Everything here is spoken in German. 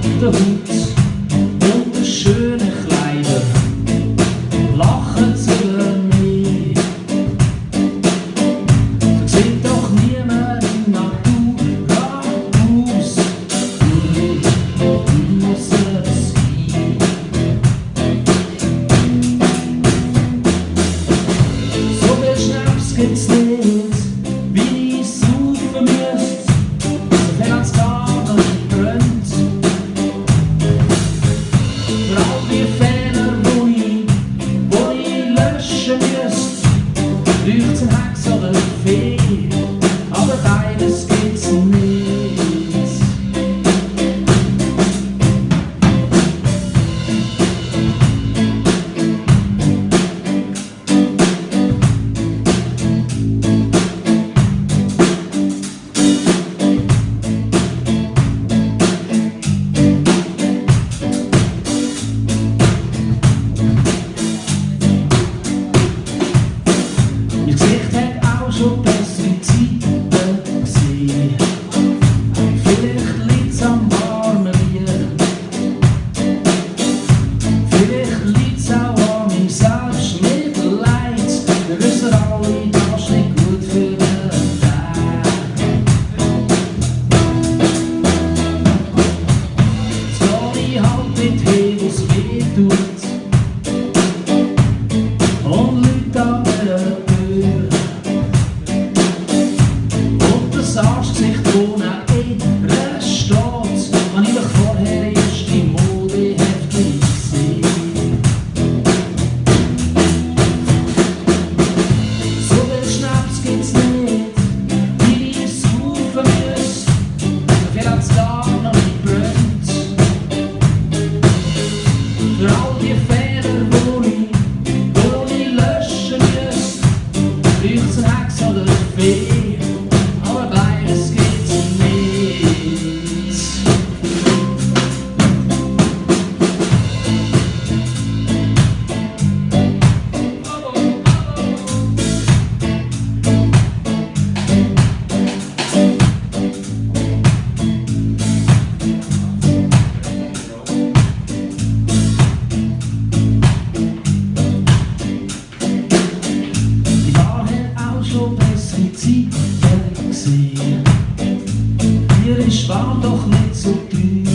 nackten Haut und den schönen Kleidern lachen sie über mich. Da sieht doch niemand in Natur aus, ausser sie. So viel Schnaps gibt's nicht, wie ich saufen müsst, so viel hat's gar nicht brennt. Für all die Fehler, wo ich löschen müsst, braucht's einen Hex oder eine Fee, aber beides gibt's nicht. Ihr Gesicht hat auch schon bessere Zeiten gesehen. Vielleicht liegt's am warmen Bier. Vielleicht liegt's auch an meinem Selbstmitleid. Wir wissen alle, das ist nicht gut für den Tag. Jetzt gehe ich halt nicht hin, wo's weh tut. Und Leute an der Tür. Und das Arschgesicht, wo neben ihr steht, habe ich doch vorher erst im Modeheftchen gesehen. So viel Schnaps gibt's nicht, wie ich saufen müsst, so viel hat's gar noch nicht brennt. Für all die Fehler, wo ich löschen müsst, braucht's einen Hex oder eine Fee, aber beides gibt's nicht. Die Bar hat auch schon bessere Zeiten gesehen. Hier ist warm, doch nicht so teuer.